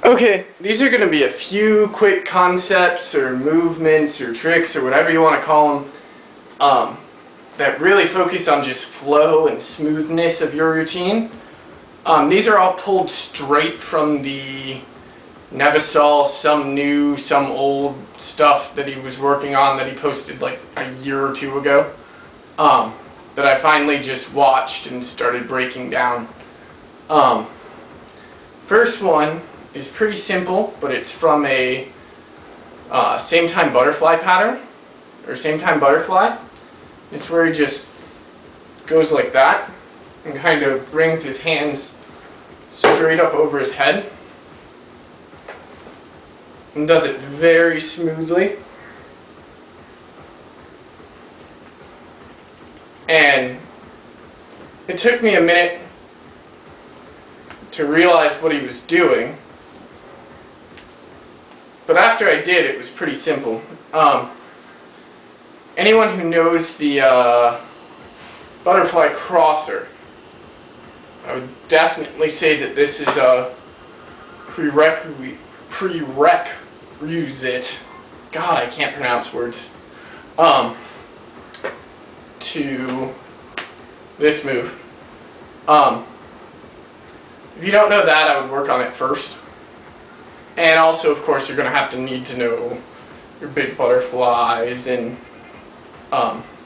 Okay, these are going to be a few quick concepts or movements or tricks or whatever you want to call them that really focus on just flow and smoothness of your routine. These are all pulled straight from the Nevisol, some new, some old stuff that he was working on that he posted like a year or two ago that I finally just watched and started breaking down. First one is pretty simple, but it's from a same time butterfly pattern, or same time butterfly. It's where he just goes like that and kind of brings his hands straight up over his head and does it very smoothly. And it took me a minute to realize what he was doing, but after I did, it was pretty simple. Anyone who knows the butterfly crosser, I would definitely say that this is a prerequisite. God, I can't pronounce words. To this move. If you don't know that, I would work on it first. And also, of course, you're going to need to know your big butterflies and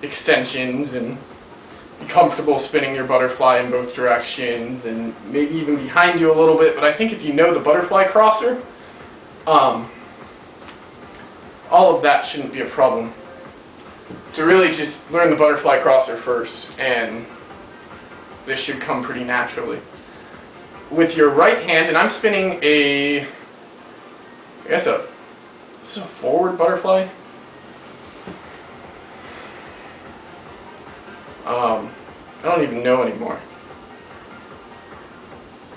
extensions, and be comfortable spinning your butterfly in both directions and maybe even behind you a little bit. But I think if you know the butterfly crosser, all of that shouldn't be a problem. So really just learn the butterfly crosser first, and this should come pretty naturally. With your right hand, and I'm spinning this is a forward butterfly. I don't even know anymore.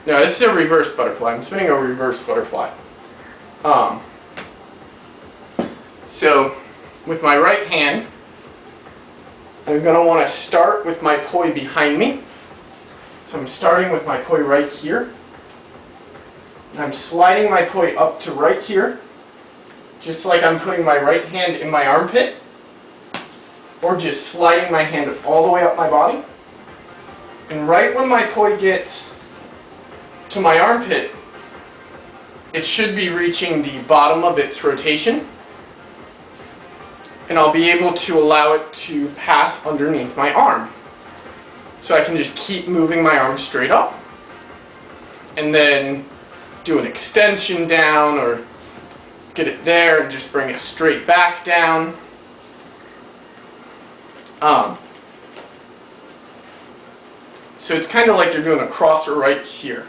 No, this is a reverse butterfly. I'm spinning a reverse butterfly. So with my right hand, I'm going to want to start with my poi behind me. So I'm starting with my poi right here. And I'm sliding my poi up to right here, just like I'm putting my right hand in my armpit, or just sliding my hand all the way up my body. And right when my poi gets to my armpit, it should be reaching the bottom of its rotation, and I'll be able to allow it to pass underneath my arm. So I can just keep moving my arm straight up, and then do an extension down, or get it there and just bring it straight back down. So it's kind of like you're doing a crosser right here,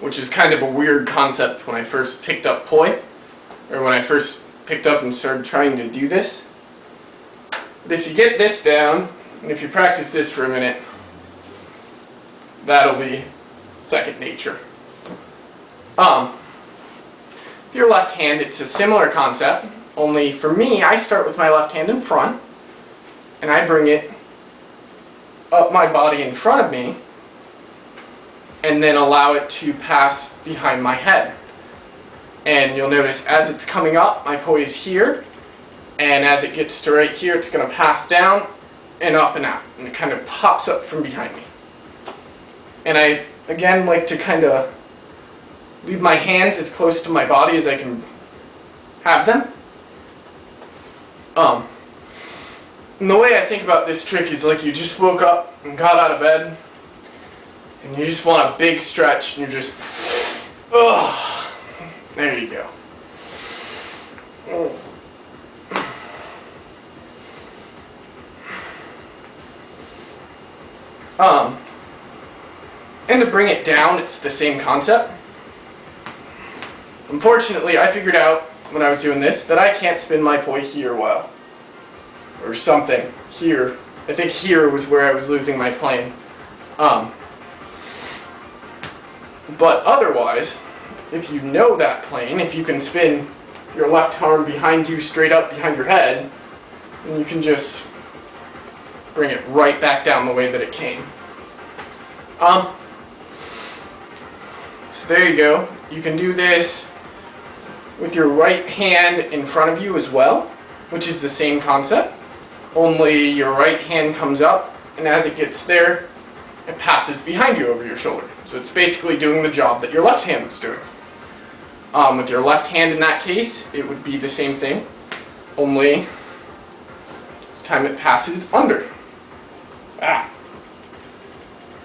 which is kind of a weird concept when I first picked up poi, or when I first picked up and started trying to do this. But if you get this down, and if you practice this for a minute, that'll be second nature. If you're left hand, it's a similar concept, only for me, I start with my left hand in front, and I bring it up my body in front of me, and then allow it to pass behind my head. And you'll notice as it's coming up, my poi is here, and as it gets to right here, it's going to pass down and up and out, and it kind of pops up from behind me. And I, again, like to kind of leave my hands as close to my body as I can have them. And the way I think about this trick is like you just woke up and got out of bed, and you just want a big stretch, and you're just, there you go. And to bring it down, it's the same concept. Unfortunately, I figured out when I was doing this that I can't spin my poi here well, or something here. I think here was where I was losing my plane. But otherwise, if you know that plane, if you can spin your left arm behind you, straight up behind your head, then you can just bring it right back down the way that it came. So there you go. You can do this with your right hand in front of you as well, which is the same concept, only your right hand comes up, and as it gets there, it passes behind you over your shoulder. So it's basically doing the job that your left hand was doing. With your left hand in that case, it would be the same thing, only this time it passes under.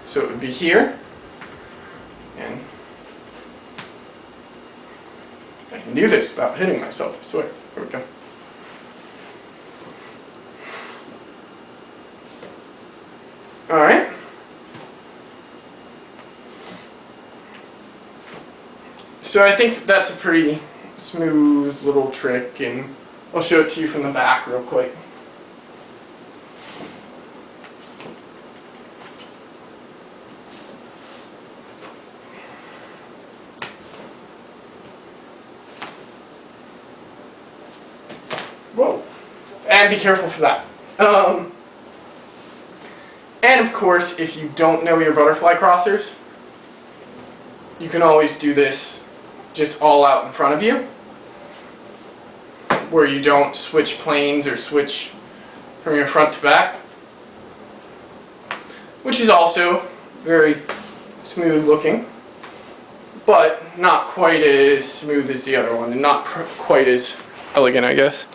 So it would be here, and I can do this without hitting myself, I swear. Here we go. Alright. So I think that's a pretty smooth little trick, and I'll show it to you from the back real quick. Whoa. And be careful for that. And of course, if you don't know your butterfly crossers, you can always do this just all out in front of you, where you don't switch planes or switch from your front to back, which is also very smooth looking, but not quite as smooth as the other one, and not quite as elegant, I guess.